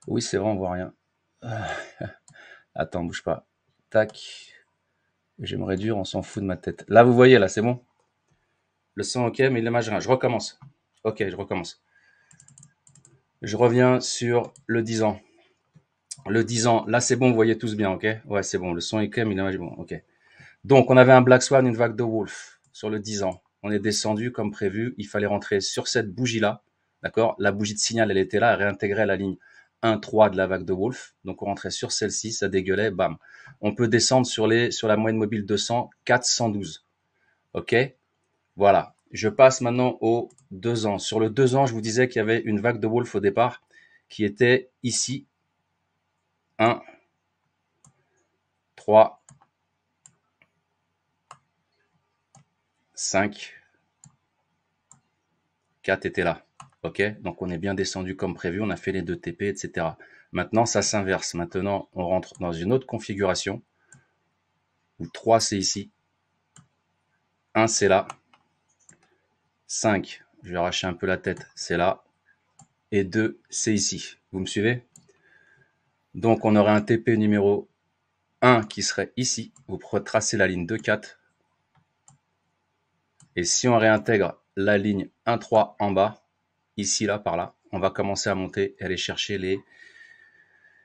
Oui, c'est vrai, on voit rien. Attends, bouge pas. Tac. Je vais me réduire, on s'en fout de ma tête. Là, vous voyez, là, c'est bon. Le son, ok, mais l'image, rien. Je recommence. Ok, je recommence. Je reviens sur le 10 ans. Le 10 ans, là, c'est bon, vous voyez tous bien, ok? Ouais, c'est bon. Le son est ok, mais l'image est bon, ok. Donc, on avait un Black Swan, une vague de Wolf sur le 10 ans. On est descendu comme prévu. Il fallait rentrer sur cette bougie-là. D'accord? La bougie de signal, elle était là. Elle réintégrait la ligne 1-3 de la vague de Wolf. Donc, on rentrait sur celle-ci. Ça dégueulait. Bam. On peut descendre sur la moyenne mobile 200, 412. OK? Voilà. Je passe maintenant aux 2 ans. Sur le 2 ans, je vous disais qu'il y avait une vague de Wolf au départ qui était ici. 1, 3, 5, 4 était là. OK? Donc, on est bien descendu comme prévu. On a fait les 2 TP, etc. Maintenant, ça s'inverse. Maintenant, on rentre dans une autre configuration où 3, c'est ici. 1, c'est là. 5, je vais arracher un peu la tête, c'est là. Et 2, c'est ici. Vous me suivez? Donc, on aurait un TP numéro 1 qui serait ici. Vous tracez la ligne 2, 4. Et si on réintègre la ligne 1, 3 en bas, ici, là, par là, on va commencer à monter et aller chercher les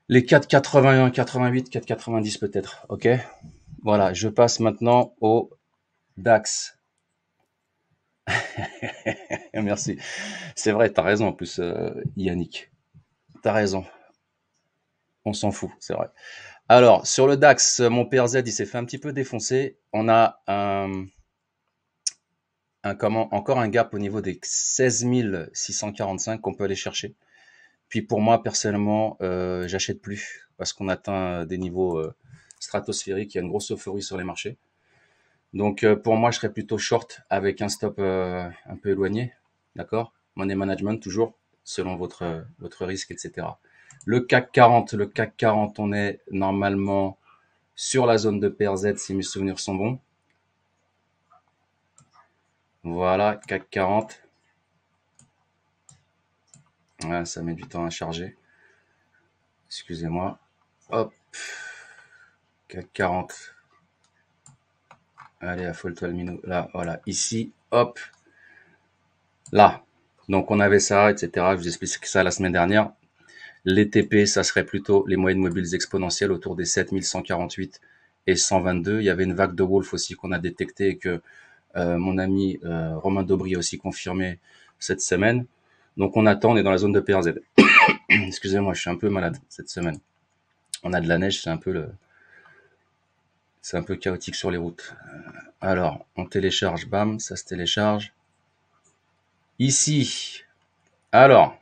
4,81, 88, 4,90 peut-être. OK? Voilà, je passe maintenant au DAX. Merci. C'est vrai, t'as raison en plus, Yannick. T'as raison. On s'en fout, c'est vrai. Alors, sur le DAX, mon PRZ, il s'est fait un petit peu défoncer. On a encore un gap au niveau des 16 645 qu'on peut aller chercher. Puis pour moi, personnellement, j'achète plus parce qu'on atteint des niveaux stratosphériques. Il y a une grosse euphorie sur les marchés. Donc pour moi, je serais plutôt short avec un stop un peu éloigné. D'accord? Money management toujours, selon votre risque, etc. Le CAC 40, on est normalement sur la zone de PRZ si mes souvenirs sont bons. Voilà, CAC 40. Ouais, ça met du temps à charger. Excusez-moi. Hop. CAC 40. Allez, affole-toi le minou. Là, voilà. Ici, hop. Là. Donc, on avait ça, etc. Je vous explique ça la semaine dernière. Les TP, ça serait plutôt les moyennes mobiles exponentielles autour des 7148 et 122. Il y avait une vague de Wolf aussi qu'on a détectée et que mon ami Romain Daubry a aussi confirmé cette semaine. Donc on attend, on est dans la zone de PRZ. Excusez-moi, je suis un peu malade cette semaine. On a de la neige, c'est un peu chaotique sur les routes. Alors, on télécharge, bam, ça se télécharge. Ici, alors,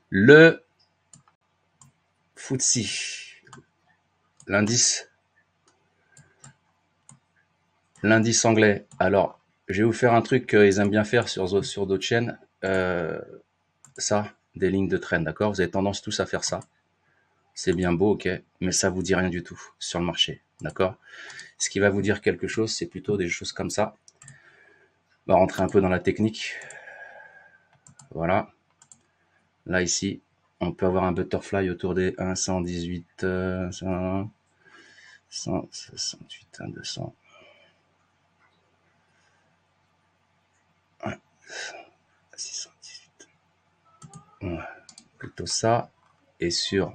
le FTSE, l'indice anglais. Alors, je vais vous faire un truc qu'ils aiment bien faire sur d'autres chaînes. Ça, des lignes de trend, d'accord? Vous avez tendance tous à faire ça. C'est bien beau, ok, mais ça vous dit rien du tout sur le marché, d'accord? Ce qui va vous dire quelque chose, c'est plutôt des choses comme ça. On va rentrer un peu dans la technique. Voilà. Là, ici, on peut avoir un butterfly autour des 1,118, 168, 200. Ouais, 618. Ouais, plutôt ça. Et sur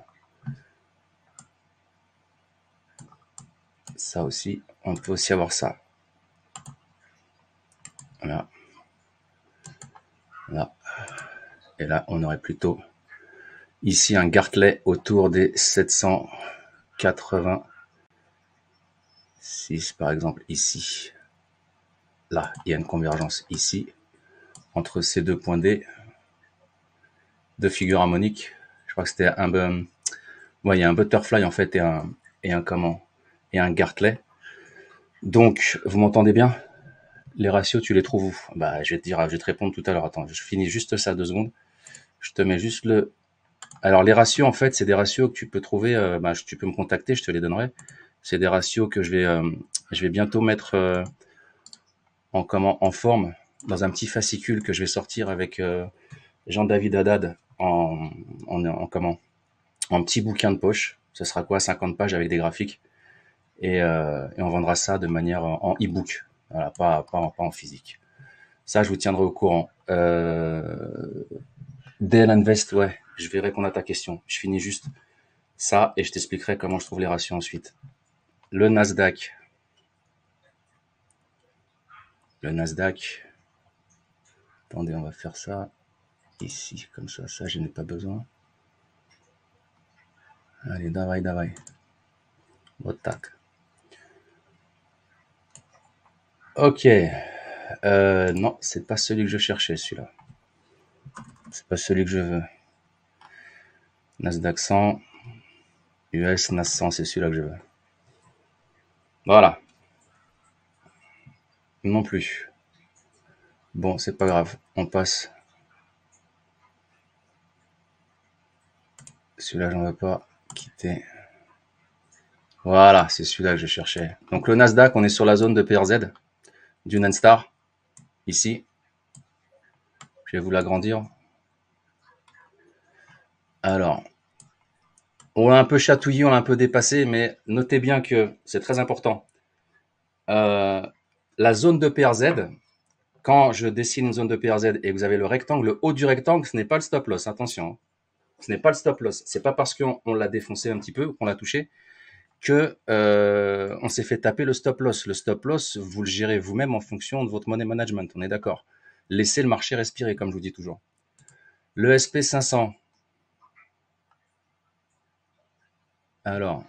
ça aussi, on peut aussi avoir ça. Voilà. Là. Et là, on aurait plutôt ici un Gartley autour des 786, par exemple, ici. Là, il y a une convergence ici, entre ces deux points D, deux figures harmoniques. Je crois que c'était ouais, il y a un butterfly, en fait, et un Gartley. Donc, vous m'entendez bien? Les ratios, tu les trouves où? Bah, je vais te répondre tout à l'heure. Attends, je finis juste ça 2 secondes. Je te mets juste le... Alors, les ratios, en fait, c'est des ratios que tu peux trouver, tu peux me contacter, je te les donnerai. C'est des ratios que je vais bientôt mettre en forme dans un petit fascicule que je vais sortir avec Jean-David Haddad comment, en petit bouquin de poche. Ce sera quoi, 50 pages avec des graphiques. Et on vendra ça de manière en e-book, voilà, pas en physique. Ça, je vous tiendrai au courant. DL Invest, ouais, je vais répondre à ta question. Je finis juste ça et je t'expliquerai comment je trouve les ratios ensuite. Le Nasdaq. Attendez, on va faire ça ici, comme ça, je n'ai pas besoin. Allez, davai. Tac. Ok. Non, c'est pas celui que je cherchais, celui-là. C'est pas celui que je veux. Nasdaq 100. US NAS 100, c'est celui-là que je veux. Voilà. Non plus. Bon, c'est pas grave. On passe. Celui-là, j'en veux pas. Quitter. Voilà, c'est celui-là que je cherchais. Donc le Nasdaq, on est sur la zone de PRZ du Nenstar. Ici. Je vais vous l'agrandir. Alors, on l'a un peu chatouillé, on l'a un peu dépassé, mais notez bien que c'est très important. La zone de PRZ, quand je dessine une zone de PRZ et que vous avez le rectangle, le haut du rectangle, ce n'est pas le stop loss, attention. Ce n'est pas le stop loss. C'est pas parce qu'on l'a défoncé un petit peu, qu'on l'a touché, que on s'est fait taper le stop loss. Le stop loss, vous le gérez vous-même en fonction de votre money management, on est d'accord. Laissez le marché respirer, comme je vous dis toujours. Le SP500. Alors,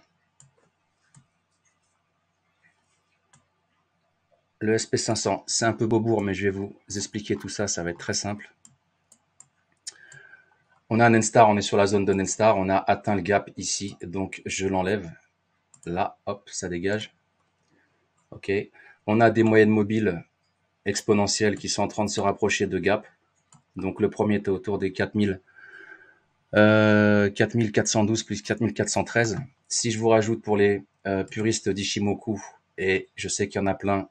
le SP500, c'est un peu bobourg, mais je vais vous expliquer tout ça, ça va être très simple. On a un Nenstar, on est sur la zone de Nenstar, on a atteint le gap ici, donc je l'enlève. Là, hop, ça dégage. Ok. On a des moyennes mobiles exponentielles qui sont en train de se rapprocher de gap. Donc le premier était autour des 4412 plus 4413. Si je vous rajoute pour les puristes d'Ishimoku, et je sais qu'il y en a plein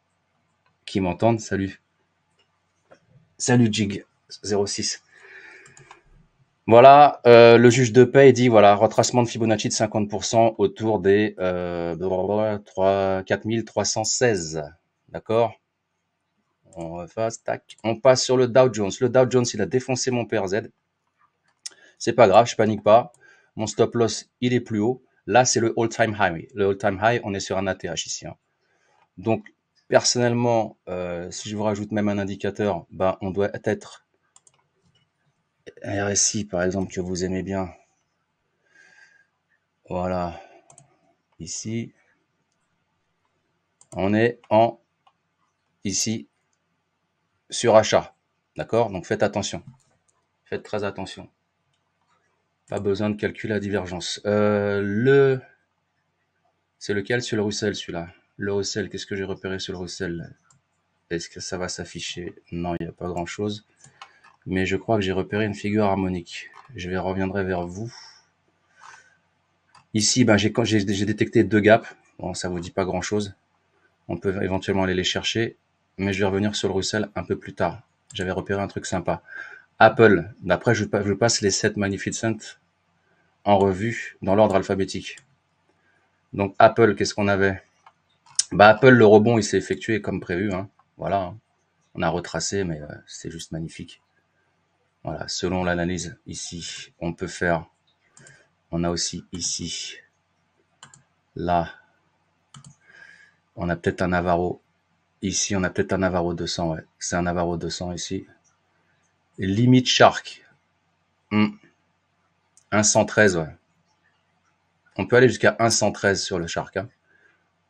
qui m'entendent, salut Jig 06. Voilà, le juge de paix dit voilà, retracement de Fibonacci de 50% autour des 4316. D'accord? On refasse, tac. On passe sur le Dow Jones. Le Dow Jones, il a défoncé mon PRZ. C'est pas grave, je panique pas. Mon stop loss, il est plus haut. Là, c'est le all-time high. Le all-time high, on est sur un ATH ici. Hein. Donc, personnellement, si je vous rajoute même un indicateur, ben, on doit être un RSI, par exemple, que vous aimez bien. Voilà. Ici. On est en, ici, sur achat. D'accord? Donc, faites attention. Faites très attention. Pas besoin de calculer la divergence. C'est lequel sur le Russell, celui-là? Le Russell, qu'est-ce que j'ai repéré sur le Russell? Est-ce que ça va s'afficher? Non, il n'y a pas grand-chose. Mais je crois que j'ai repéré une figure harmonique. Je reviendrai vers vous. Ici, ben, j'ai détecté deux gaps. Bon, ça vous dit pas grand-chose. On peut éventuellement aller les chercher. Mais je vais revenir sur le Russell un peu plus tard. J'avais repéré un truc sympa. Apple, d'après, je passe les 7 Magnificent en revue dans l'ordre alphabétique. Donc Apple, qu'est-ce qu'on avait? Bah Apple, le rebond, il s'est effectué comme prévu. Hein. Voilà, on a retracé, mais c'est juste magnifique. Voilà, selon l'analyse ici, on peut faire. On a aussi ici, là, on a peut-être un Navarro. Ici, on a peut-être un Navarro 200. Ouais, c'est un Navarro 200 ici. Et limite Shark. 113, ouais. On peut aller jusqu'à 113 sur le Shark. Hein.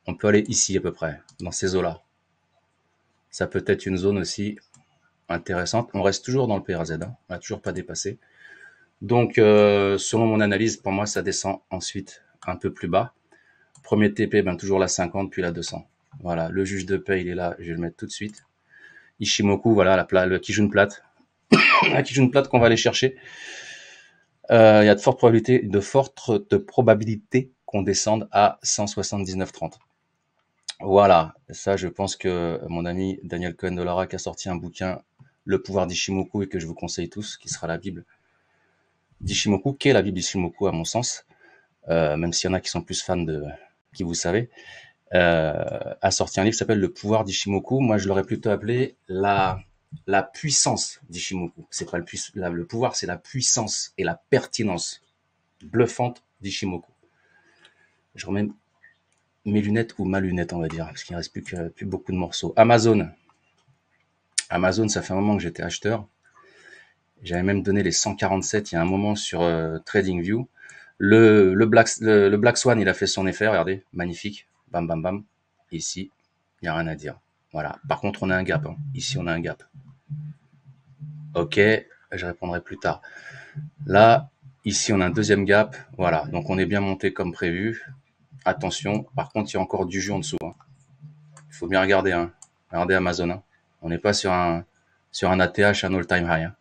On peut aller ici à peu près, dans ces eaux-là. Ça peut être une zone aussi intéressante. On reste toujours dans le PRZ, hein. On n'a toujours pas dépassé. Donc, selon mon analyse, pour moi, ça descend ensuite un peu plus bas. Premier TP, ben, toujours la 50, puis la 200. Voilà, le juge de paix, il est là, je vais le mettre tout de suite. Ishimoku, voilà, le Kijun plate. La Kijun plate qu'on va aller chercher. Il y a de fortes probabilités qu'on descende à 179,30. Voilà, ça je pense que mon ami Daniel Cohen de Lara qui a sorti un bouquin, Le pouvoir d'Ishimoku, et que je vous conseille tous, qui sera la Bible, d'Ishimoku, qui est la Bible d'Ishimoku à mon sens, même s'il y en a qui sont plus fans de qui vous savez, a sorti un livre qui s'appelle Le pouvoir d'Ishimoku. Moi, je l'aurais plutôt appelé la puissance d'Ishimoku. C'est pas le pouvoir, c'est la puissance et la pertinence bluffante d'Ishimoku. Je remets mes lunettes ou ma lunette, on va dire, parce qu'il ne reste plus beaucoup de morceaux. Amazon. Amazon, ça fait un moment que j'étais acheteur. J'avais même donné les 147 il y a un moment sur TradingView. Le Black Swan, il a fait son effet, regardez, magnifique. Bam, bam, bam. Ici, il n'y a rien à dire. Voilà. Par contre, on a un gap. Hein. Ici, on a un gap. Ok, je répondrai plus tard. Là, ici, on a un deuxième gap. Voilà. Donc, on est bien monté comme prévu. Attention. Par contre, il y a encore du jus en dessous. Hein. Il faut bien regarder. Hein. Regardez Amazon. Hein. On n'est pas sur un ATH, un all-time high. Hein.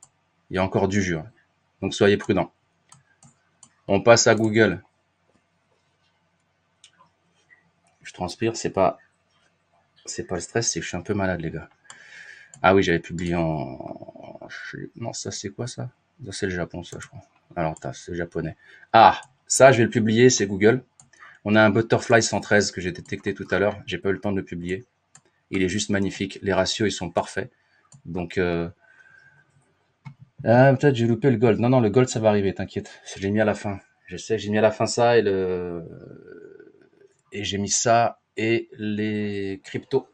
Il y a encore du jus. Hein. Donc, soyez prudents. On passe à Google. Je transpire, c'est pas le stress, c'est que je suis un peu malade, les gars. Ah oui, j'avais publié non, ça c'est quoi ça? Ça c'est le Japon, ça je crois. Alors, c'est japonais. Ah, ça je vais le publier, c'est Google. On a un Butterfly 113 que j'ai détecté tout à l'heure. J'ai pas eu le temps de le publier. Il est juste magnifique. Les ratios, ils sont parfaits. Donc, peut-être j'ai loupé le gold. Non, le gold, ça va arriver, t'inquiète. Je l'ai mis à la fin. Je sais, j'ai mis à la fin ça et j'ai mis ça et les cryptos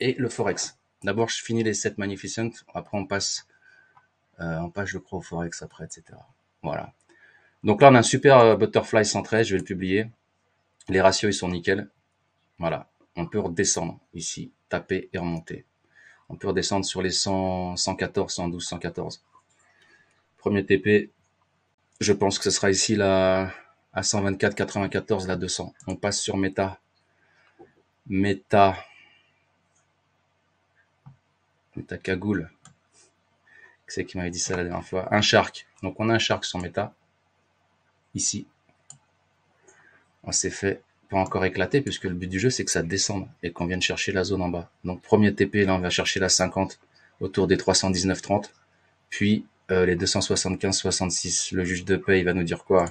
et le forex. D'abord, je finis les 7 Magnificent. Après, on passe, je crois, au forex après, etc. Voilà. Donc là, on a un super Butterfly 113. Je vais le publier. Les ratios, ils sont nickel. Voilà. On peut redescendre ici, taper et remonter. On peut redescendre sur les 100, 114, 112, 114. Premier TP, je pense que ce sera ici là, à 124, 94, là 200. On passe sur Meta. Meta cagoule. C'est qui m'avait dit ça la dernière fois. Un Shark. Donc on a un Shark sur Meta. Ici. On s'est fait pas encore éclater puisque le but du jeu c'est que ça descende et qu'on vienne chercher la zone en bas. Donc premier TP, là on va chercher la 50 autour des 319,30. Puis les 275,66. Le juge de paix il va nous dire quoi?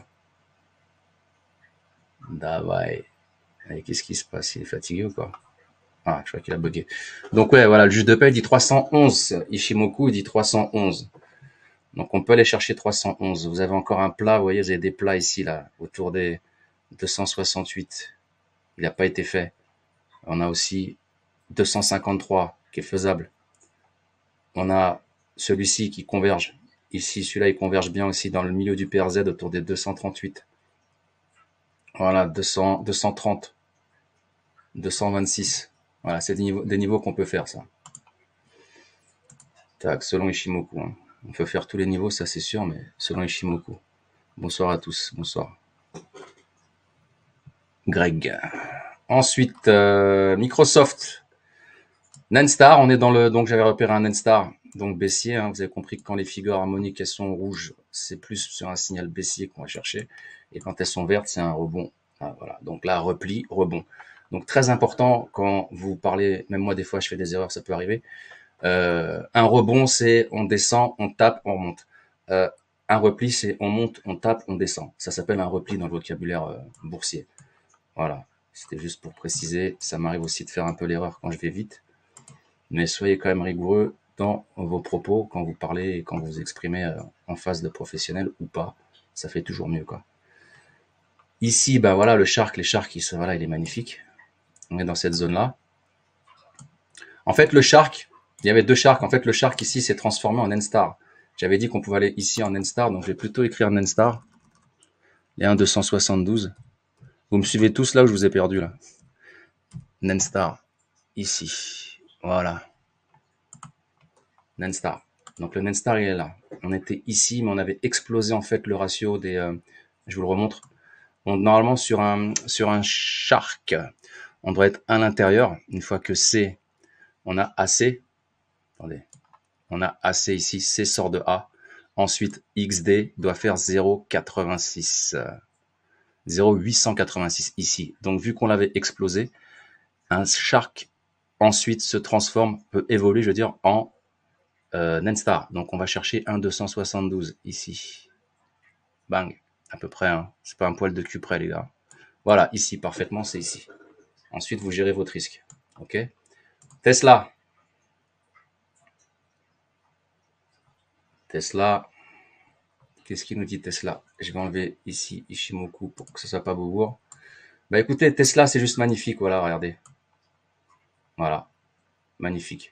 Davai. Et qu'est-ce qui se passe? Il est fatigué ou quoi? Ah, je crois qu'il a bugué. Donc ouais, voilà, le juge de paix dit 311. Ishimoku dit 311. Donc on peut aller chercher 311. Vous avez encore un plat, vous voyez, vous avez des plats ici, là, autour des 268. Il n'a pas été fait. On a aussi 253 qui est faisable. On a celui-ci qui converge. Ici, celui-là, il converge bien aussi dans le milieu du PRZ autour des 238. Voilà, 230, 226. Voilà, c'est des niveaux qu'on peut faire, ça. Tac, selon Ishimoku. Hein. On peut faire tous les niveaux, ça c'est sûr, mais selon Ishimoku. Bonsoir à tous, bonsoir. Greg. Ensuite, Microsoft. Nenstar, on est dans le... Donc j'avais repéré un Nenstar, donc baissier. Hein, vous avez compris que quand les figures harmoniques, elles sont rouges, c'est plus sur un signal baissier qu'on va chercher. Et quand elles sont vertes, c'est un rebond. Ah, voilà. Donc là, repli, rebond. Donc très important quand vous parlez, même moi des fois je fais des erreurs, ça peut arriver. Un rebond, c'est on descend, on tape, on remonte. Un repli, c'est on monte, on tape, on descend. Ça s'appelle un repli dans le vocabulaire boursier. Voilà, c'était juste pour préciser. Ça m'arrive aussi de faire un peu l'erreur quand je vais vite. Mais soyez quand même rigoureux dans vos propos quand vous parlez et quand vous vous exprimez en face de professionnels ou pas. Ça fait toujours mieux, quoi. Ici, bah voilà, les sharks, voilà, il est magnifique. On est dans cette zone-là. En fait, le shark, il y avait deux sharks. En fait, le shark ici s'est transformé en N-Star. J'avais dit qu'on pouvait aller ici en N-Star, donc je vais plutôt écrire en N-Star. Les 1,272. Vous me suivez tous là où je vous ai perdu, là. N-Star, ici. Voilà. N-Star. Donc le N-Star, il est là. On était ici, mais on avait explosé en fait le ratio des... je vous le remontre. Normalement, sur un shark, on doit être à l'intérieur. Une fois que C, on a AC. Attendez. On a AC ici, C sort de A. Ensuite, XD doit faire 0,86. 0,886 ici. Donc, vu qu'on l'avait explosé, un shark ensuite se transforme, peut évoluer, je veux dire, en N-Star. Donc, on va chercher un 272 ici. Bang. À peu près, hein. C'est pas un poil de cul près, les gars. Voilà, ici, parfaitement, c'est ici. Ensuite, vous gérez votre risque. OK? Tesla. Tesla. Qu'est-ce qu'il nous dit Tesla? Je vais enlever ici Ishimoku pour que ce soit pas bourre. Bah écoutez, Tesla, c'est juste magnifique. Voilà, regardez. Voilà. Magnifique.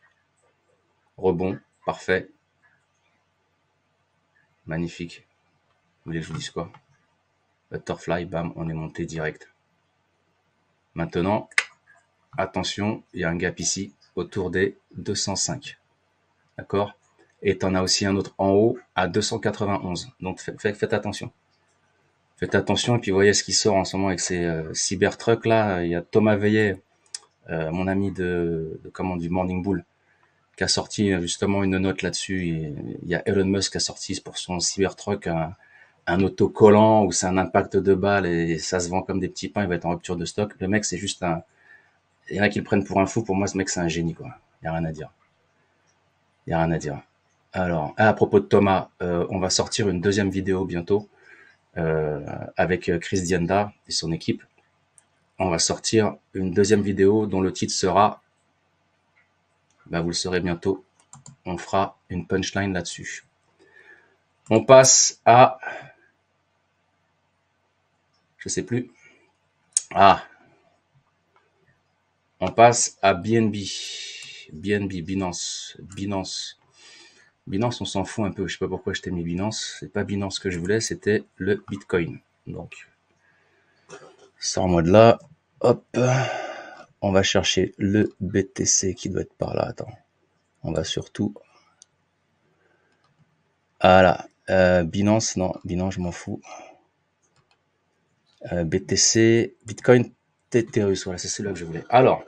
Rebond. Parfait. Magnifique. Vous voulez que je vous dise quoi? Butterfly, bam, on est monté direct. Maintenant, attention, il y a un gap ici autour des 205. D'accord? Et tu en as aussi un autre en haut à 291. Donc faites attention. Faites attention et puis voyez ce qui sort en ce moment avec ces Cybertrucks là. Il y a Thomas Veillet, mon ami du Morning Bull, qui a sorti justement une note là-dessus. Il y a Elon Musk qui a sorti pour son Cybertruck un autocollant où c'est un impact de balle et ça se vend comme des petits pains. Il va être en rupture de stock. Le mec, c'est juste un. Il y en a qui le prennent pour un fou. Pour moi, ce mec, c'est un génie, quoi. Il n'y a rien à dire. Il n'y a rien à dire. Alors, à propos de Thomas, on va sortir une deuxième vidéo bientôt avec Chris Dianda et son équipe. On va sortir une deuxième vidéo dont le titre sera, vous le saurez bientôt, on fera une punchline là-dessus. On passe à, je sais plus, on passe à BNB, Binance. Binance, on s'en fout un peu. Je sais pas pourquoi je t'ai mis Binance. C'est pas Binance que je voulais, c'était le Bitcoin. Donc, sors-moi de là. Hop. On va chercher le BTC qui doit être par là. Attends. On va surtout. Voilà. Binance, non. Binance, je m'en fous. BTC, Bitcoin, Tetherus. Voilà, c'est celui-là que je voulais. Alors,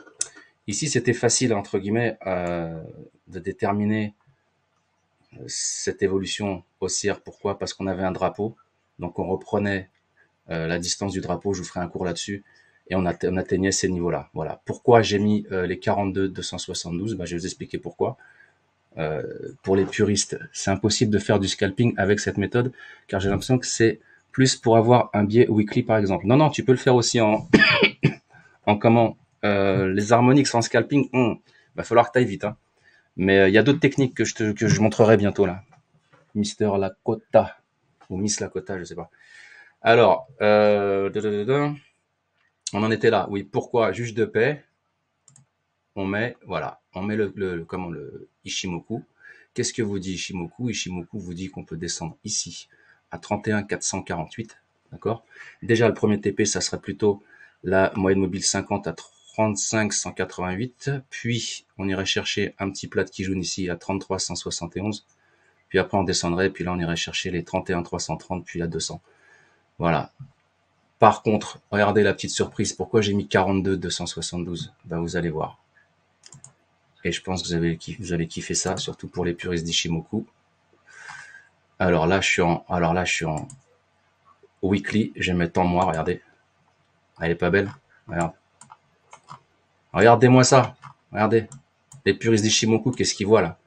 ici, c'était facile, entre guillemets, de déterminer cette évolution haussière. Pourquoi? Parce qu'on avait un drapeau. Donc, on reprenait la distance du drapeau. Je vous ferai un cours là-dessus. Et on atteignait ces niveaux-là. Voilà. Pourquoi j'ai mis les 42 272? Je vais vous expliquer pourquoi. Pour les puristes, c'est impossible de faire du scalping avec cette méthode, car j'ai l'impression que c'est plus pour avoir un biais weekly, par exemple. Non, tu peux le faire aussi en comment les harmoniques sans scalping. Va falloir que tu ailles vite. Hein. Mais il y a d'autres techniques que je montrerai bientôt là. Mister Lakota ou Miss Lakota, je sais pas. Alors, on en était là. Oui, pourquoi juge de paix? On met le Ishimoku. Qu'est-ce que vous dit Ishimoku? Ishimoku vous dit qu'on peut descendre ici à 31 448. D'accord? Déjà, le premier TP, ça serait plutôt la moyenne mobile 50 à 35 188. Puis, on irait chercher un petit plat de Kijun ici à 33 171. Puis après, on descendrait. Puis là, on irait chercher les 31 330, puis à 200. Voilà. Par contre, regardez la petite surprise. Pourquoi j'ai mis 42 272? Vous allez voir. Et je pense que vous allez kiffer ça, surtout pour les puristes d'Ishimoku. Alors là, je suis en weekly. Je vais mettre en moi, regardez. Elle est pas belle? Regarde. Regardez-moi ça. Regardez. Les puristes d'Ishimoku, qu'est-ce qu'ils voient là?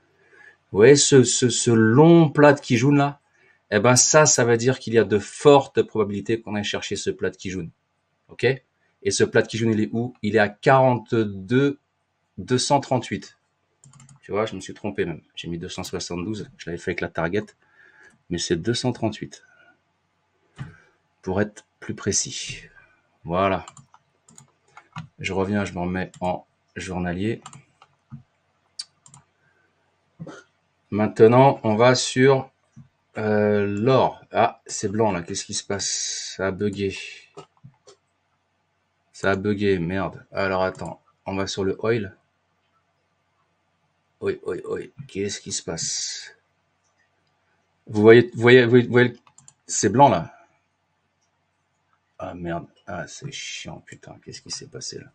Vous voyez ce long plat de Kijun là? Ça veut dire qu'il y a de fortes probabilités qu'on aille chercher ce plat de Kijun. Ok? Et ce plat de Kijun, il est où? Il est à 42 238. Tu vois, je me suis trompé même. J'ai mis 272. Je l'avais fait avec la target. Mais c'est 238. Pour être plus précis. Voilà. Je reviens, je me remets en journalier. Maintenant, on va sur l'or. Ah, c'est blanc là. Qu'est-ce qui se passe? Ça a bugué. Merde. Alors attends. On va sur le oil. Oui. Qu'est-ce qui se passe? Vous voyez, c'est blanc là. Ah merde. Ah, c'est chiant, putain. Qu'est-ce qui s'est passé là?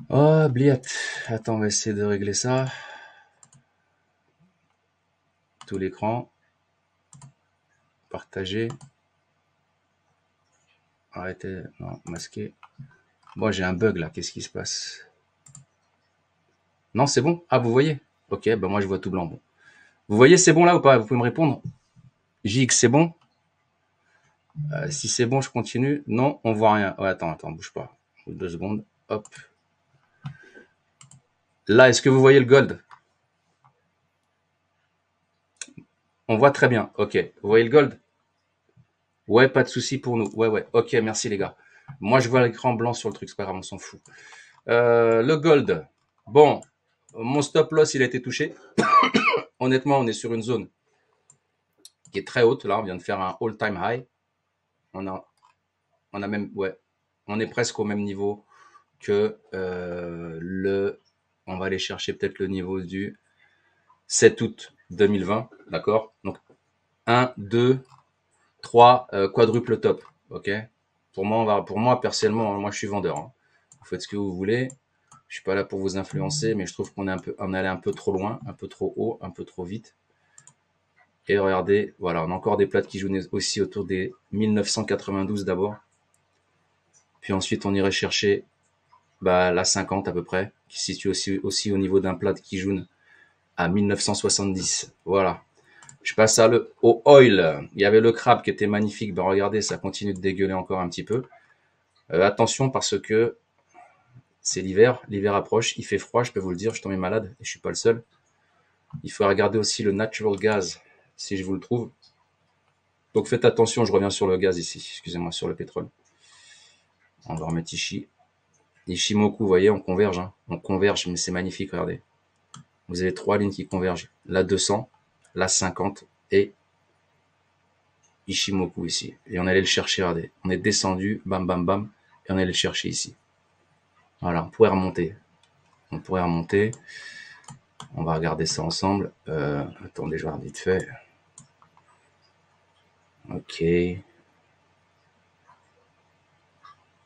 Oh, bliette. Attends, on va essayer de régler ça. Tout l'écran. Partager. Arrêtez. Non, masquer. Bon, j'ai un bug là. Qu'est-ce qui se passe? Non, c'est bon? Ah, vous voyez? Ok, moi je vois tout blanc. Bon. Vous voyez, c'est bon là ou pas? Vous pouvez me répondre? JX, c'est bon? Si c'est bon, je continue. Non, on voit rien. Ouais, attends, bouge pas. 2 secondes. Hop. Là, est-ce que vous voyez le gold? On voit très bien. Ok. Vous voyez le gold? Ouais, pas de souci pour nous. Ouais. Ok, merci les gars. Moi, je vois l'écran blanc sur le truc. C'est pas grave, on s'en fout. Le gold. Bon, mon stop loss, il a été touché. Honnêtement, on est sur une zone qui est très haute. Là, on vient de faire un all-time high. On a même, ouais, on est presque au même niveau que on va aller chercher peut-être le niveau du 7 août 2020, d'accord? Donc 1, 2, 3, quadruple top, ok? Pour moi personnellement, moi je suis vendeur. Hein. Vous faites ce que vous voulez. Je suis pas là pour vous influencer, mais je trouve qu'on allait un peu trop loin, un peu trop haut, un peu trop vite. Et regardez, voilà, on a encore des plates qui jouent aussi autour des 1992 d'abord. Puis ensuite, on irait chercher la 50 à peu près, qui se situe aussi au niveau d'un plat qui joue à 1970. Voilà. Je passe au oil. Il y avait le crabe qui était magnifique. Ben regardez, ça continue de dégueuler encore un petit peu. Attention parce que c'est l'hiver. L'hiver approche. Il fait froid, je peux vous le dire. Je suis tombé malade et je suis pas le seul. Il faut regarder aussi le natural gas si je vous le trouve. Donc faites attention. Je reviens sur le gaz ici. Excusez-moi, sur le pétrole. On va remettre Ishimoku, vous voyez, on converge. Hein. On converge, mais c'est magnifique. Regardez. Vous avez 3 lignes qui convergent. La 200, la 50 et Ishimoku ici. Et on allait le chercher, regardez. On est descendu, bam, bam, bam, et on allait le chercher ici. Voilà, on pourrait remonter. On va regarder ça ensemble. Attendez, je vais vite fait. Ok.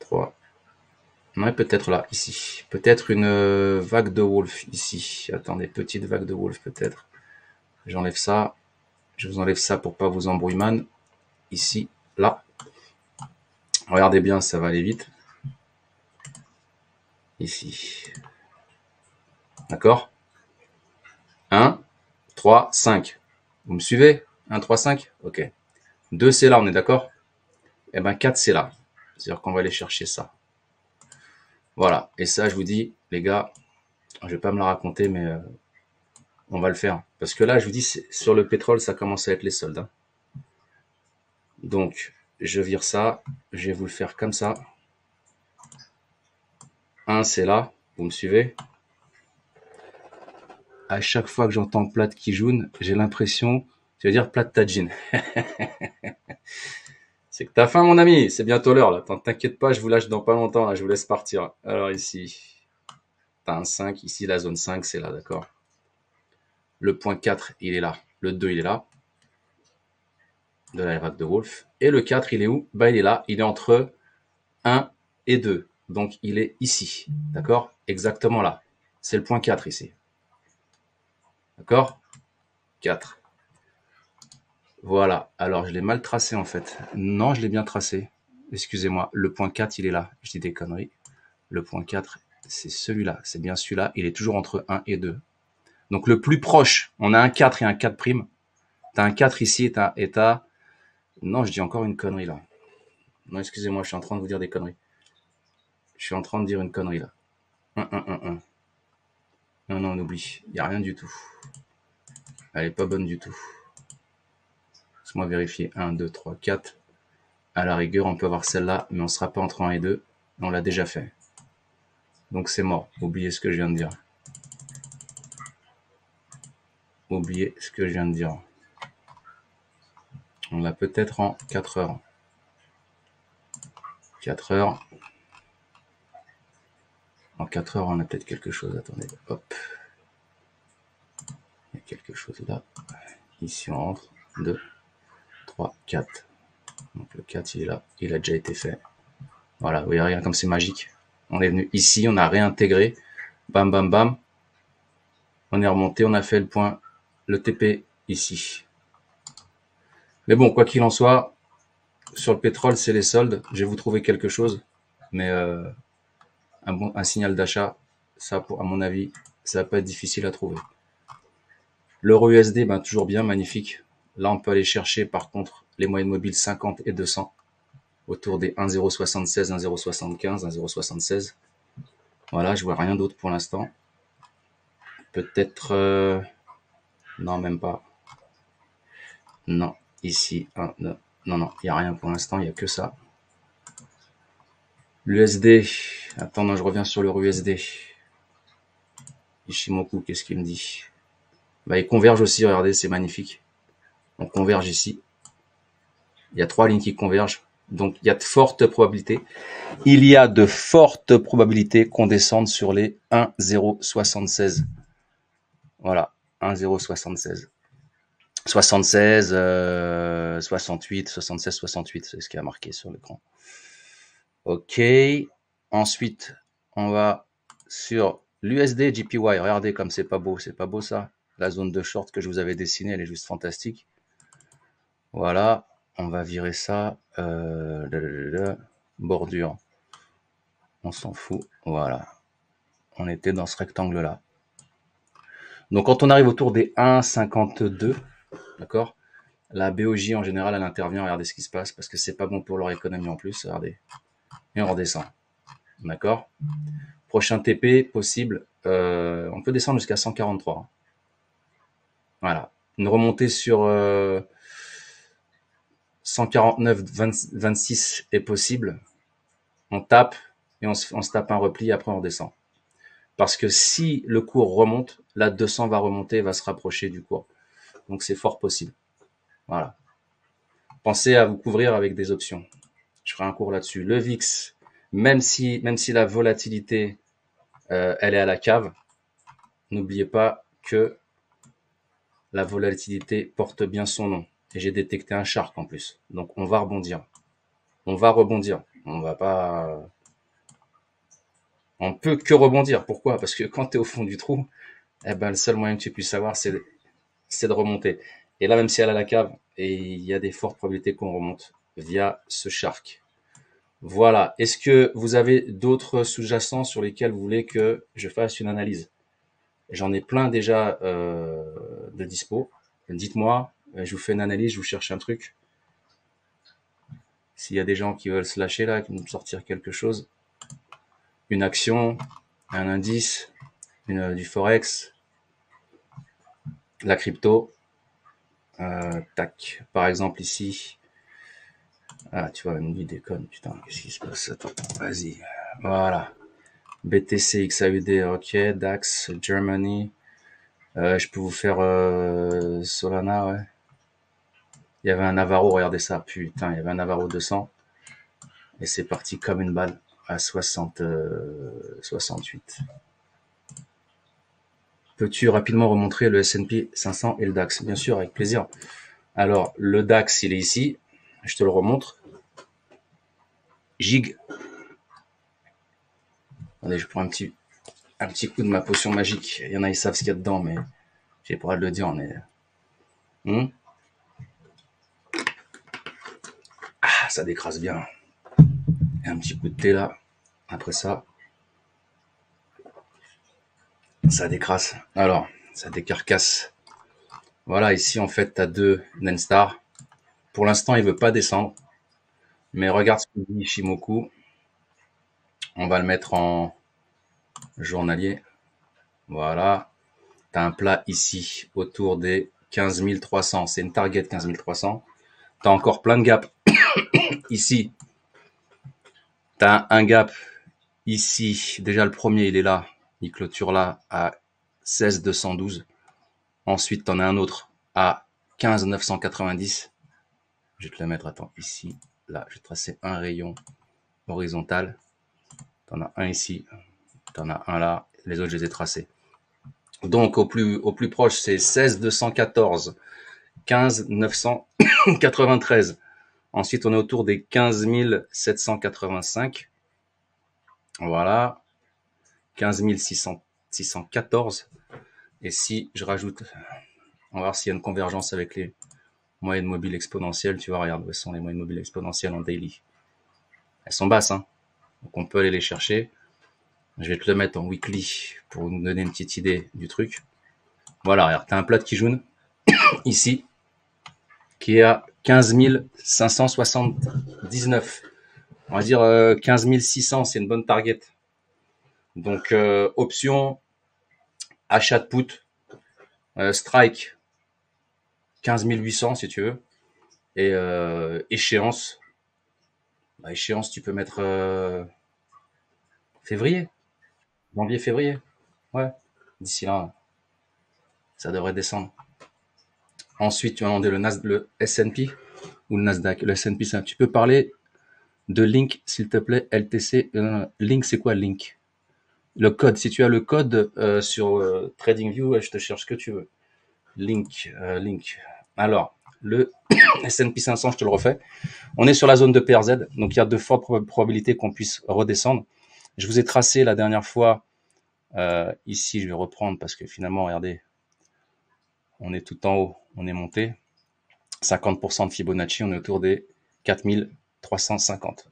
3. Ouais, peut-être là, ici. Peut-être une vague de wolf ici. Attendez, petite vague de wolf peut-être. J'enlève ça. Je vous enlève ça pour pas vous embrouiller, man. Ici, là. Regardez bien, ça va aller vite. Ici. D'accord? 1, 3, 5. Vous me suivez? 1, 3, 5? Ok. 2, c'est là, on est d'accord? Eh ben 4, c'est là. C'est-à-dire qu'on va aller chercher ça. Voilà. Et ça, je vous dis, les gars, je vais pas me la raconter, mais on va le faire. Parce que là, je vous dis, sur le pétrole, ça commence à être les soldes. Hein. Donc, je vire ça. Je vais vous le faire comme ça. 1, c'est là. Vous me suivez? À chaque fois que j'entends plate qui jaune, j'ai l'impression, tu vas dire plate tadjine. C'est que t'as faim, mon ami. C'est bientôt l'heure, là. T'inquiète pas, je vous lâche dans pas longtemps, là. Je vous laisse partir. Alors, ici, t'as un 5. Ici, la zone 5, c'est là, d'accord? Le point 4, il est là. Le 2, il est là. De la vague de Wolf. Et le 4, il est où? Il est là. Il est entre 1 et 2. Donc, il est ici. D'accord? Exactement là. C'est le point 4 ici. D'accord? 4. Voilà. Alors, je l'ai mal tracé, en fait. Non, je l'ai bien tracé. Excusez-moi. Le point 4, il est là. Je dis des conneries. Le point 4, c'est celui-là. C'est bien celui-là. Il est toujours entre 1 et 2. Donc, le plus proche, on a un 4 et un 4'. T'as un 4 ici et t'as... Non, je dis encore une connerie, là. Non, excusez-moi, je suis en train de vous dire des conneries. Je suis en train de dire une connerie, là. 1. Non, on oublie. Il n'y a rien du tout. Elle est pas bonne du tout. Laisse-moi vérifier. 1, 2, 3, 4. À la rigueur, on peut avoir celle-là, mais on ne sera pas entre 1 et 2. On l'a déjà fait. Donc c'est mort. Oubliez ce que je viens de dire. Oubliez ce que je viens de dire. On l'a peut-être en 4 heures. 4 heures. En 4 heures, on a peut-être quelque chose. Attendez. Hop. Il y a quelque chose là. Ici, on rentre. 2, 3, 4. Donc le 4, il est là. Il a déjà été fait. Voilà, vous voyez, regarde comme c'est magique. On est venu ici, on a réintégré. Bam, bam, bam. On est remonté, on a fait le point, le TP ici. Mais bon, quoi qu'il en soit, sur le pétrole, c'est les soldes. Je vais vous trouver quelque chose. Mais un signal d'achat, ça, à mon avis, ça va pas être difficile à trouver. L'euro USD, toujours bien, magnifique. Là, on peut aller chercher, par contre, les moyennes mobiles 50 et 200, autour des 1,076, 1,075, 1,076. Voilà, je vois rien d'autre pour l'instant. Peut-être... non, même pas. Non, ici, non, non, il n'y a rien pour l'instant, il n'y a que ça. L'USD, attends, non, je reviens sur l'euro USD. Ishimoku, qu'est-ce qu'il me dit? Bah, il converge aussi, regardez, c'est magnifique. On converge ici. Il y a 3 lignes qui convergent. Donc, il y a de fortes probabilités. Il y a de fortes probabilités qu'on descende sur les 1,076. Voilà, 1,076. 76, 68, 76, 68, c'est ce qui a marqué sur l'écran. Ok. Ensuite, on va sur l'USD JPY. Regardez comme c'est pas beau ça. La zone de short que je vous avais dessinée, elle est juste fantastique. Voilà, on va virer ça. Bordure. On s'en fout. Voilà. On était dans ce rectangle-là. Donc quand on arrive autour des 1,52, d'accord, la BOJ en général, elle intervient. Regardez ce qui se passe parce que c'est pas bon pour leur économie en plus. Regardez. Et on redescend. D'accord. Prochain TP possible. On peut descendre jusqu'à 143. Voilà. Une remontée sur 149, 26 est possible. On tape et on se tape un repli. Après, on redescend. Parce que si le cours remonte, là, 200 va remonter et va se rapprocher du cours. Donc, c'est fort possible. Voilà. Pensez à vous couvrir avec des options. Je ferai un cours là-dessus. Le VIX, même si la volatilité, elle est à la cave, n'oubliez pas que la volatilité porte bien son nom. Et j'ai détecté un shark en plus. Donc, on va rebondir. On va rebondir. On va pas... On peut que rebondir. Pourquoi? Parce que quand tu es au fond du trou, eh ben, le seul moyen que tu puisses avoir, c'est de remonter. Et là, même si elle a la cave, et il y a des fortes probabilités qu'on remonte via ce shark. Voilà. Est-ce que vous avez d'autres sous-jacents sur lesquels vous voulez que je fasse une analyse? J'en ai plein déjà de dispo. Dites-moi, je vous fais une analyse, je vous cherche un truc. S'il y a des gens qui veulent se lâcher là, qui vont me sortir quelque chose, une action, un indice, du forex, la crypto, tac. Par exemple ici, ah tu vois, une vie déconne, putain, qu'est-ce qui se passe? Attends, vas-y, voilà. BTC, XAUD, ok, DAX, Germany. Je peux vous faire Solana, ouais. Il y avait un Navarro, regardez ça, putain, il y avait un Navarro 200. Et c'est parti comme une balle à 68. Peux-tu rapidement remontrer le S&P 500 et le DAX? Bien sûr, avec plaisir. Alors, le DAX, il est ici. Je te le remontre. Gig. Attendez, je prends un petit coup de ma potion magique. Il y en a, ils savent ce qu'il y a dedans, mais j'ai pas le droit de le dire. Ah, ça décrase bien. Et un petit coup de thé là. Après ça, ça décrasse. Alors, ça décarcasse. Voilà, ici, en fait, tu as 2 Nenstar. Pour l'instant, il veut pas descendre. Mais regarde ce que dit Shimoku. On va le mettre en journalier. Voilà. Tu as un plat ici autour des 15 300. C'est une target 15 300. Tu as encore plein de gaps. Ici, tu as un gap ici. Déjà, le premier, il est là. Il clôture là à 16 212. Ensuite, tu en as un autre à 15 990. Je vais te le mettre, attends, ici. Là, je vais tracer un rayon horizontal. Tu en as un ici. Tu en as un là. Les autres, je les ai tracés. Donc, au plus proche, c'est 16 214, 15 993. Ensuite, on est autour des 15 785. Voilà. 15 614. Et si je rajoute, on va voir s'il y a une convergence avec les moyennes mobiles exponentielles. Tu vois, regarde, où sont les moyennes mobiles exponentielles en daily? Elles sont basses, hein. Donc, on peut aller les chercher. Je vais te le mettre en weekly pour nous donner une petite idée du truc. Voilà, regarde, tu as un plat qui jaune ici. qui est à 15 579. On va dire 15 600, c'est une bonne target. Donc, option, achat de put, strike, 15 800 si tu veux. Et échéance, échéance, tu peux mettre février, janvier-février. Ouais, d'ici là, ça devrait descendre. Ensuite, tu vas demander le S&P ou le Nasdaq. Le S&P, ça, tu peux parler de Link, s'il te plaît, LTC. Link, c'est quoi Link? Le code, si tu as le code sur TradingView, je te cherche ce que tu veux. Link, Link. Alors, le S&P 500, je te le refais. On est sur la zone de PRZ, donc il y a de fortes probabilités qu'on puisse redescendre. Je vous ai tracé la dernière fois, ici, je vais reprendre parce que finalement, regardez, on est tout en haut, on est monté. 50% de Fibonacci, on est autour des 4350.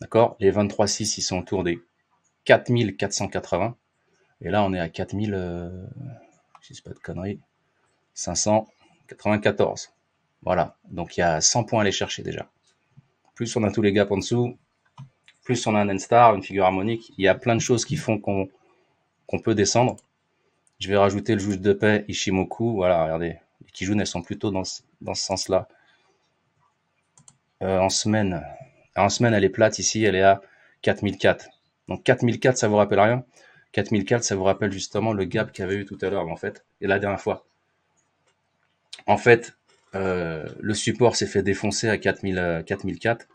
D'accord? Les 23,6, ils sont autour des 4480. Et là, on est à 4000, je dis pas de conneries, 594. Voilà. Donc, il y a 100 points à aller chercher déjà. Plus on a tous les gaps en dessous, plus on a un N-star, une figure harmonique. Il y a plein de choses qui font qu'on peut descendre. Je vais rajouter le juge de paix Ishimoku. Voilà, regardez. Les Kijun, elles sont plutôt dans ce sens-là. En semaine, elle est plate ici, elle est à 4004. Donc 4004, ça vous rappelle rien? 4004, ça vous rappelle justement le gap qu'il y avait eu tout à l'heure, en fait, et la dernière fois. En fait, le support s'est fait défoncer à 4004,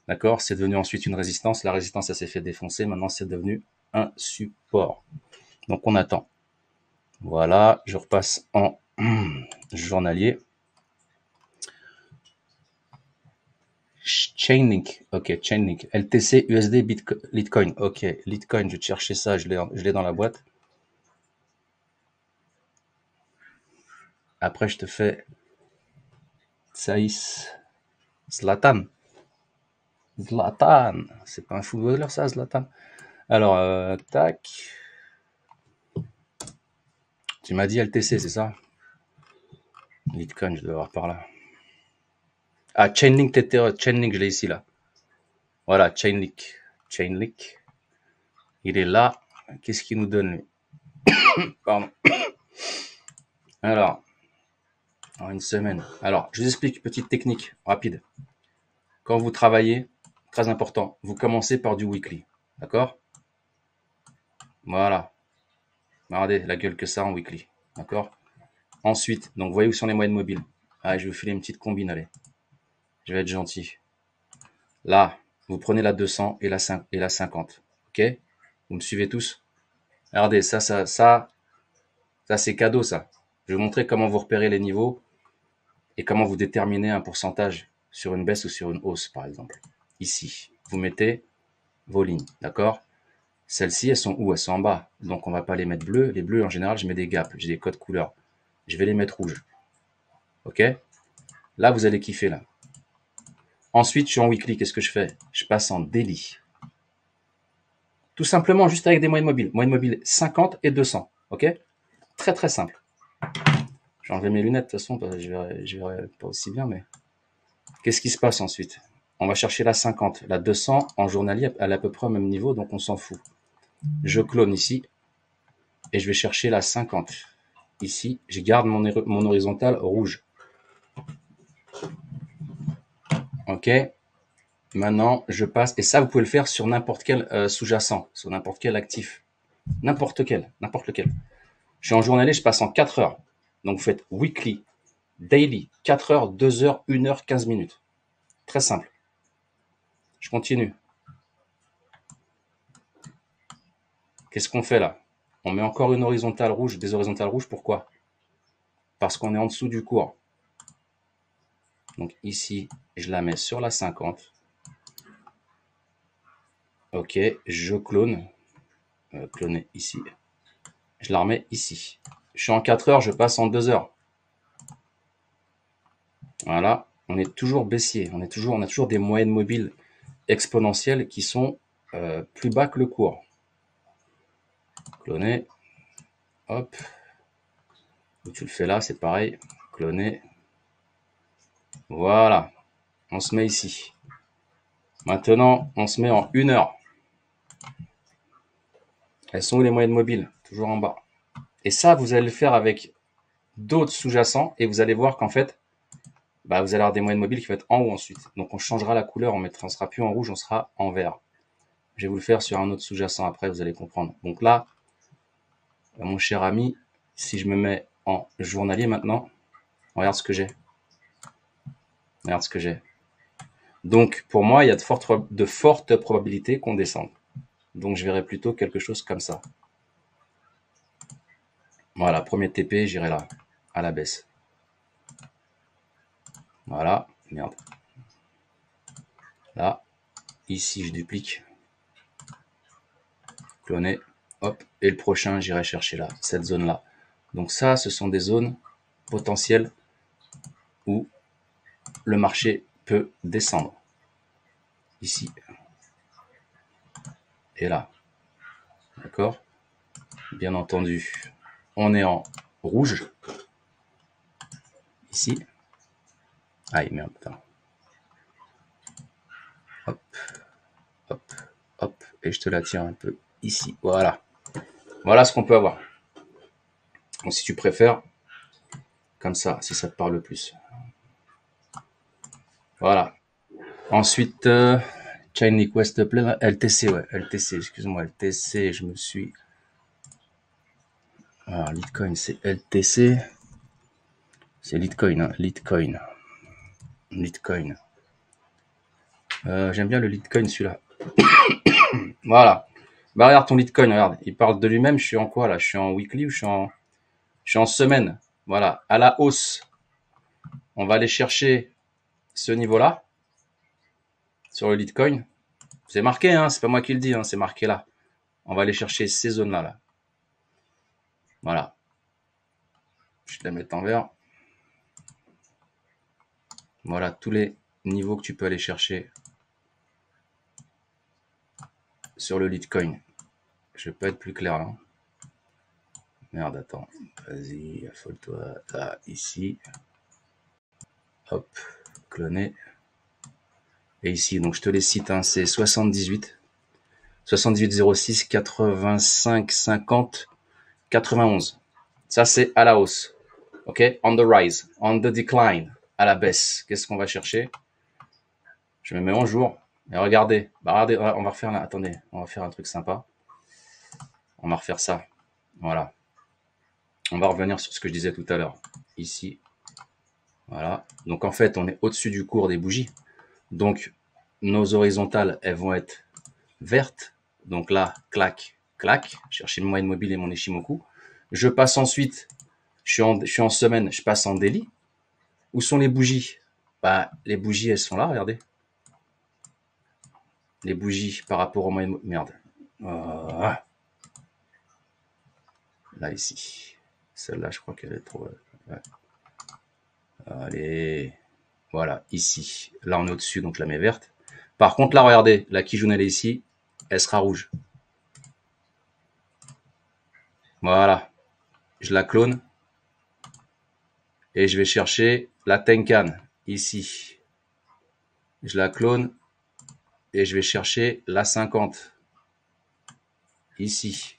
d'accord? C'est devenu ensuite une résistance. La résistance, ça s'est fait défoncer. Maintenant, c'est devenu un support. Donc, on attend. Voilà, je repasse en journalier. Chainlink, ok, Chainlink, LTC, USD, Bitcoin, Litecoin, ok, Litecoin, je vais te chercher ça, je l'ai dans la boîte. Après, je te fais Saïs, Zlatan, c'est pas un footballeur ça, Zlatan. Alors, tac, tu m'as dit LTC, c'est ça? Litecoin, je dois avoir par là. Ah, Chainlink, Chainlink, je l'ai ici, là. Voilà, Chainlink, il est là. Qu'est-ce qu'il nous donne, lui? Pardon. Alors, en une semaine. Alors, je vous explique, petite technique rapide. Quand vous travaillez, très important, vous commencez par du weekly. D'accord? Voilà. Regardez la gueule que ça en weekly. D'accord? Ensuite, donc, vous voyez où sont les moyennes mobiles. Allez, je vais vous filer une petite combine, allez. Je vais être gentil. Là, vous prenez la 200 et la 50. Ok? Vous me suivez tous? Regardez, ça c'est cadeau, ça. Je vais vous montrer comment vous repérez les niveaux et comment vous déterminez un pourcentage sur une baisse ou sur une hausse, par exemple. Ici, vous mettez vos lignes, d'accord? Celles-ci, elles sont où? Elles sont en bas. Donc, on va pas les mettre bleues. Les bleus, en général, je mets des gaps. J'ai des codes couleurs. Je vais les mettre rouges. OK? Là, vous allez kiffer, là. Ensuite, je suis en weekly. Qu'est-ce que je fais? Je passe en daily. Tout simplement, juste avec des moyennes mobiles. Moyenne mobile 50 et 200. OK? Très, très simple. J'ai enlevé mes lunettes, de toute façon, je verrai pas aussi bien, mais... Qu'est-ce qui se passe ensuite? On va chercher la 50. La 200, en journalier, elle est à peu près au même niveau, donc on s'en fout. Je clone ici. Et je vais chercher la 50. Ici, je garde mon horizontale rouge. OK. Maintenant, je passe. Et ça, vous pouvez le faire sur n'importe quel sous-jacent, sur n'importe quel actif. N'importe lequel. Je suis en journalier, je passe en 4 heures. Donc, vous faites weekly, daily, 4 heures, 2 heures, 1 heure, 15 minutes. Très simple. Je continue. Qu'est-ce qu'on fait là? On met encore une horizontale rouge, des horizontales rouges. Pourquoi? Parce qu'on est en dessous du cours. Donc ici, je la mets sur la 50. Ok, je clone. Cloner ici. Je la remets ici. Je suis en 4 heures, je passe en 2 heures. Voilà, on est toujours baissier. On a toujours des moyennes mobiles exponentielles qui sont plus bas que le cours. Cloner. Hop. Tu le fais là, c'est pareil. Cloner. Voilà. On se met ici. Maintenant, on se met en 1 heure. Elles sont où les moyennes mobiles? Toujours en bas. Et ça, vous allez le faire avec d'autres sous-jacents et vous allez voir qu'en fait, vous allez avoir des moyennes mobiles qui vont être en haut ensuite. Donc on changera la couleur, on sera plus en rouge, on sera en vert. Je vais vous le faire sur un autre sous-jacent après, vous allez comprendre. Donc là, mon cher ami, si je me mets en journalier maintenant, regarde ce que j'ai. Regarde ce que j'ai. Donc pour moi, il y a de fortes probabilités qu'on descende. Donc je verrai plutôt quelque chose comme ça. Voilà, premier TP, j'irai là, à la baisse. Voilà, merde. Là, ici, je duplique. Cloner, hop. Et le prochain, j'irai chercher là, cette zone-là. Donc ça, ce sont des zones potentielles où le marché peut descendre. Ici. Et là. D'accord? Bien entendu, on est en rouge. Ici. Aïe, merde, putain. Hop, hop, hop. Et je te la tire un peu ici. Voilà. Voilà ce qu'on peut avoir. Donc si tu préfères, comme ça, si ça te parle plus. Voilà. Ensuite, Chain Request Play, LTC, ouais, LTC, excuse-moi, LTC, je me suis... Alors, Litecoin, c'est LTC. C'est Litecoin, hein, Litecoin. Litecoin. J'aime bien le Litecoin, celui-là. Voilà. Regarde ton Litecoin, regarde. Il parle de lui-même. Je suis en quoi, là? Je suis en weekly ou je suis en semaine? Voilà. À la hausse. On va aller chercher ce niveau-là. Sur le Litecoin. C'est marqué, hein. C'est pas moi qui le dis, hein. C'est marqué là. On va aller chercher ces zones-là, là. Voilà. Je vais la mettre en vert. Voilà, tous les niveaux que tu peux aller chercher sur le Litecoin. Je vais pas être plus clair là. Merde, attends. Vas-y, affole-toi. Là, ici. Hop, cloner. Et ici, donc je te les cite, hein, c'est 78, 06, 85, 50, 91. Ça, c'est à la hausse. OK? On the rise, on the decline, à la baisse. Qu'est-ce qu'on va chercher? Je me mets en jour. Et regardez, regardez, on va refaire là. Attendez, on va faire un truc sympa. On va refaire ça. Voilà. On va revenir sur ce que je disais tout à l'heure. Ici. Voilà. Donc en fait, on est au-dessus du cours des bougies. Donc nos horizontales, elles vont être vertes. Donc là, clac, clac. Chercher le moyenne mobile et mon Ishimoku. Je passe ensuite, je suis en semaine, je passe en daily. Où sont les bougies? Les bougies, elles sont là, regardez. Les bougies par rapport au moyenne mobile. Merde. Là, ici. Celle-là, je crois qu'elle est trop... Ouais. Allez. Voilà, ici. Là, on est au-dessus, donc je la mets verte. Par contre, là, regardez, la Kijun, elle est ici. Elle sera rouge. Voilà. Je la clone. Et je vais chercher la Tenkan, ici. Je la clone. Et je vais chercher la 50. Ici.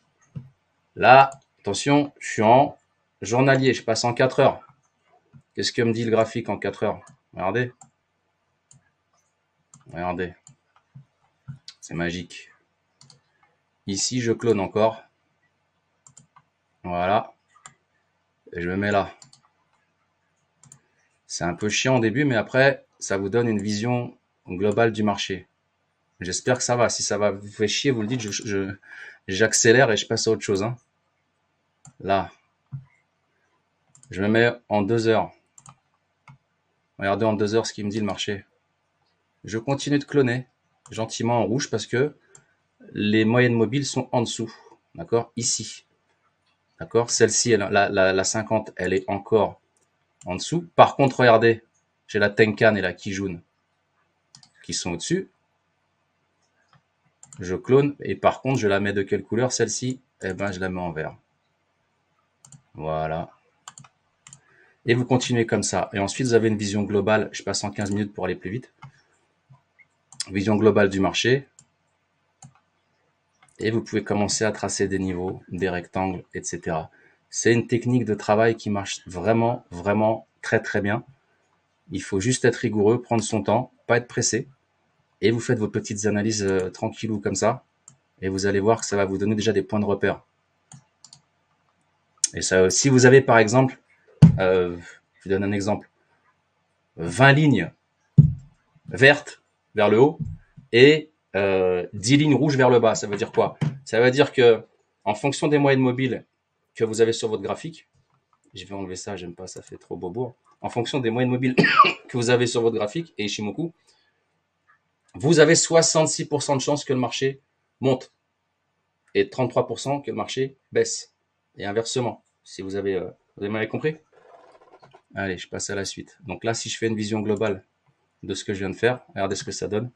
Là, attention, je suis en journalier. Je passe en 4 heures. Qu'est-ce que me dit le graphique en 4 heures? Regardez. Regardez. C'est magique. Ici, je clone encore. Voilà. Et je me mets là. C'est un peu chiant au début, mais après, ça vous donne une vision globale du marché. J'espère que ça va. Si ça va vous fait chier, vous le dites, j'accélère et je passe à autre chose. Hein. Là. Je me mets en 2 heures. Regardez en 2 heures ce qu'il me dit le marché. Je continue de cloner gentiment en rouge parce que les moyennes mobiles sont en dessous. D'accord? Ici. D'accord? Celle-ci, la 50, elle est encore en dessous. Par contre, regardez, j'ai la Tenkan et la Kijun qui sont au-dessus. Je clone et par contre, je la mets de quelle couleur? Celle-ci, eh ben, je la mets en vert. Voilà. Et vous continuez comme ça. Et ensuite, vous avez une vision globale. Je passe en 15 minutes pour aller plus vite. Vision globale du marché. Et vous pouvez commencer à tracer des niveaux, des rectangles, etc. C'est une technique de travail qui marche vraiment, vraiment très, très bien. Il faut juste être rigoureux, prendre son temps, pas être pressé. Et vous faites vos petites analyses tranquillou comme ça. Et vous allez voir que ça va vous donner déjà des points de repère. Et ça, si vous avez par exemple, je vous donne un exemple, 20 lignes vertes vers le haut et 10 lignes rouges vers le bas, ça veut dire quoi? Ça veut dire que en fonction des moyennes mobiles que vous avez sur votre graphique, je vais enlever ça, j'aime pas, ça fait trop bobo. En fonction des moyennes mobiles que vous avez sur votre graphique et Ishimoku, vous avez 66% de chances que le marché monte et 33% que le marché baisse. Et inversement, si vous avez mal compris. Allez, je passe à la suite. Donc là, si je fais une vision globale de ce que je viens de faire, regardez ce que ça donne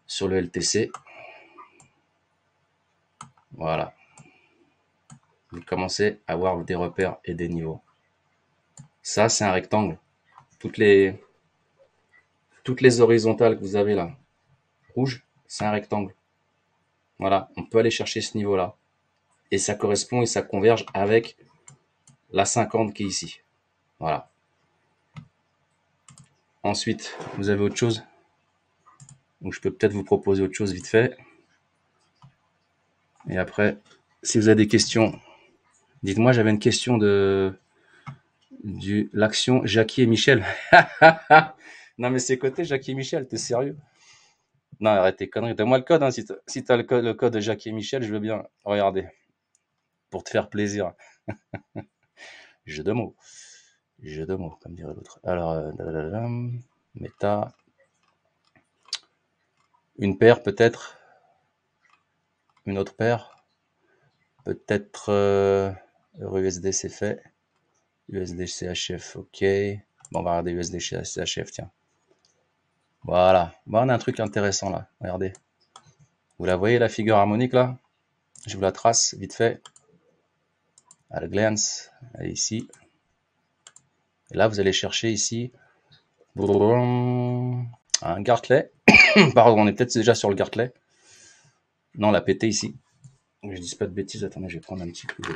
sur le LTC. Voilà. Vous commencez à avoir des repères et des niveaux. Ça, c'est un rectangle. Toutes les horizontales que vous avez là, rouge, c'est un rectangle. Voilà, on peut aller chercher ce niveau-là. Et ça correspond et ça converge avec la 50 qui est ici. Voilà. Ensuite, vous avez autre chose. Donc, je peux peut-être vous proposer autre chose vite fait. Et après, si vous avez des questions, dites-moi, j'avais une question de l'action Jackie et Michel. Non, mais c'est côté Jackie et Michel, t'es sérieux? Non, arrête tes conneries. Donne-moi le code. Hein. Si t'as le code de Jackie et Michel, je veux bien regarder. Pour te faire plaisir. Jeu de mots. Jeu de mots, comme dirait l'autre. Alors, méta. Une paire, peut-être. Une autre paire. Peut-être EURUSD, c'est fait. USD CHF, ok. Bon, on va regarder USD CHF, tiens. Voilà. Bon, on a un truc intéressant là. Regardez. Vous la voyez, la figure harmonique là? Je vous la trace vite fait. À la glance. Elle est ici. Et là, vous allez chercher ici un Gartley. Pardon, on est peut-être déjà sur le Gartley. Non, on l'a pété ici. Je dis pas de bêtises. Attendez, je vais prendre un petit coup de...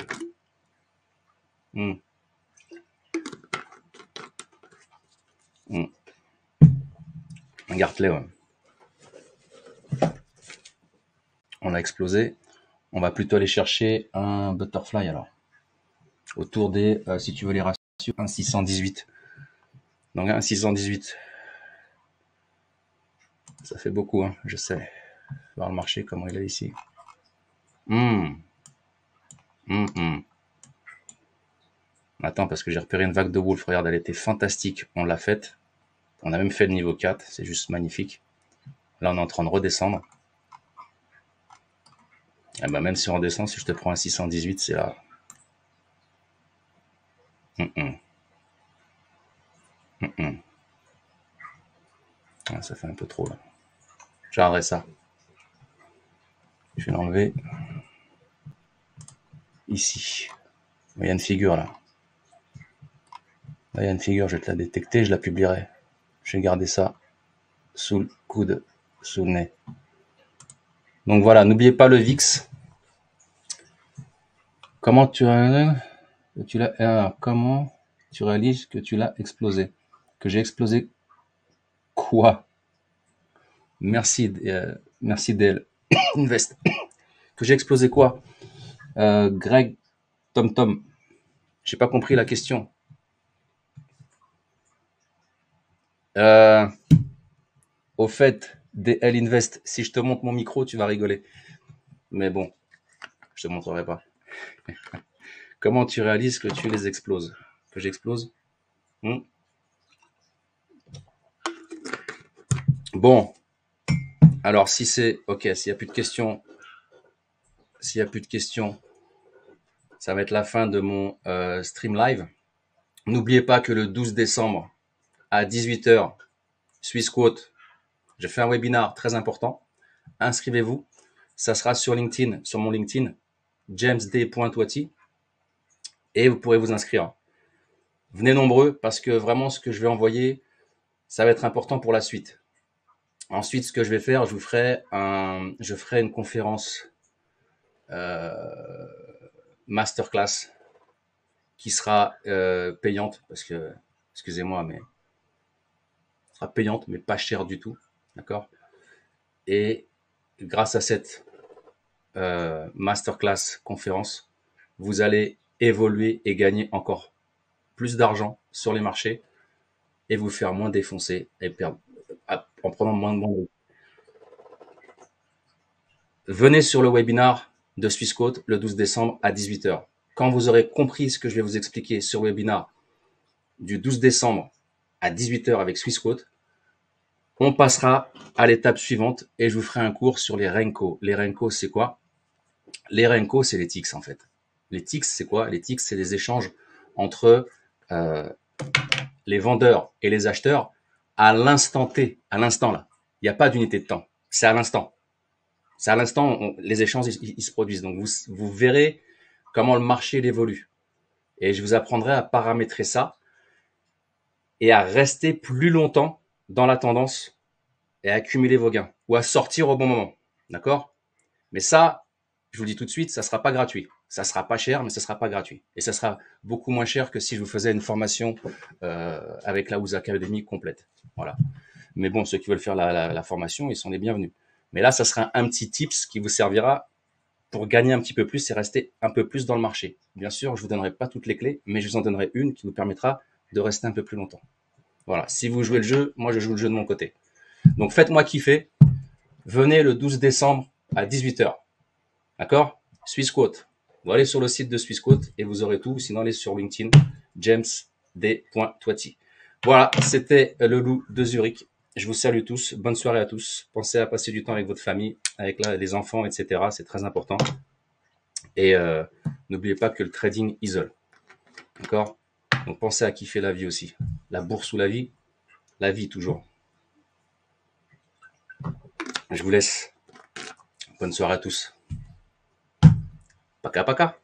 Un Gartley, ouais. On l'a explosé. On va plutôt aller chercher un Butterfly alors. Autour des, si tu veux les ratios, 1,618. Donc 1,618. Ça fait beaucoup, hein, je sais. Voir le marché, comment il est ici. Attends, parce que j'ai repéré une vague de Wolf. Regarde, elle était fantastique. On l'a faite. On a même fait le niveau 4. C'est juste magnifique. Là, on est en train de redescendre. Et ben, même si on redescend, si je te prends un 618, c'est là. Ah, ça fait un peu trop, là. J'arrête ça. Je vais l'enlever. Ici. Il y a une figure, là. Là, il y a une figure, je vais te la détecter, je la publierai. Je vais garder ça sous le coude, sous le nez. Donc voilà, n'oubliez pas le VIX. Comment tu réalises que tu l'as explosé? Que j'ai explosé quoi? Merci DL Invest. Que j'ai explosé quoi? Greg Tom. J'ai pas compris la question. Au fait, DL Invest, si je te montre mon micro, tu vas rigoler. Mais bon, je te montrerai pas. Comment tu réalises que tu les exploses? Que j'explose? Bon. Alors, si c'est... Ok, s'il n'y a plus de questions... ça va être la fin de mon stream live. N'oubliez pas que le 12 décembre, à 18h, Swissquote, je fais un webinar très important. Inscrivez-vous. Ça sera sur LinkedIn, sur mon LinkedIn, jamesd.wati, et vous pourrez vous inscrire. Venez nombreux parce que vraiment ce que je vais envoyer, ça va être important pour la suite. Ensuite, ce que je vais faire, je ferai une conférence masterclass qui sera payante parce que, excusez-moi, mais sera payante, mais pas chère du tout, d'accord. Et grâce à cette masterclass conférence, vous allez évoluer et gagner encore plus d'argent sur les marchés et vous faire moins défoncer et perdre en prenant moins de bons. Venez sur le webinar de Swissquote le 12 décembre à 18h. Quand vous aurez compris ce que je vais vous expliquer sur le webinar du 12 décembre à 18h avec Swissquote, on passera à l'étape suivante et je vous ferai un cours sur les Renko. Les Renko, c'est quoi? Les Renko, c'est les TIX en fait. Les TIX, c'est quoi? Les TIX, c'est les échanges entre les vendeurs et les acheteurs à l'instant T, à l'instant là. Il n'y a pas d'unité de temps. C'est à l'instant. C'est à l'instant, les échanges, ils se produisent. Donc, vous verrez comment le marché évolue. Et je vous apprendrai à paramétrer ça et à rester plus longtemps dans la tendance et à accumuler vos gains ou à sortir au bon moment. D'accord? Mais ça, je vous le dis tout de suite, ça sera pas gratuit. Ça sera pas cher, mais ça sera pas gratuit. Et ça sera beaucoup moins cher que si je vous faisais une formation avec la Ouzak Academy complète. Voilà. Mais bon, ceux qui veulent faire la formation, ils sont les bienvenus. Mais là, ça sera un petit tips qui vous servira pour gagner un petit peu plus et rester un peu plus dans le marché. Bien sûr, je vous donnerai pas toutes les clés, mais je vous en donnerai une qui vous permettra de rester un peu plus longtemps. Voilà. Si vous jouez le jeu, moi je joue le jeu de mon côté. Donc faites-moi kiffer. Venez le 12 décembre à 18h. D'accord? Swissquote. Vous allez sur le site de Swissquote et vous aurez tout. Sinon, allez sur LinkedIn, jamesd.toiti. Voilà, c'était le loup de Zurich. Je vous salue tous. Bonne soirée à tous. Pensez à passer du temps avec votre famille, avec les enfants, etc. C'est très important. Et n'oubliez pas que le trading isole. D'accord? Donc pensez à kiffer la vie aussi. La bourse ou la vie toujours. Je vous laisse. Bonne soirée à tous. Paka paka.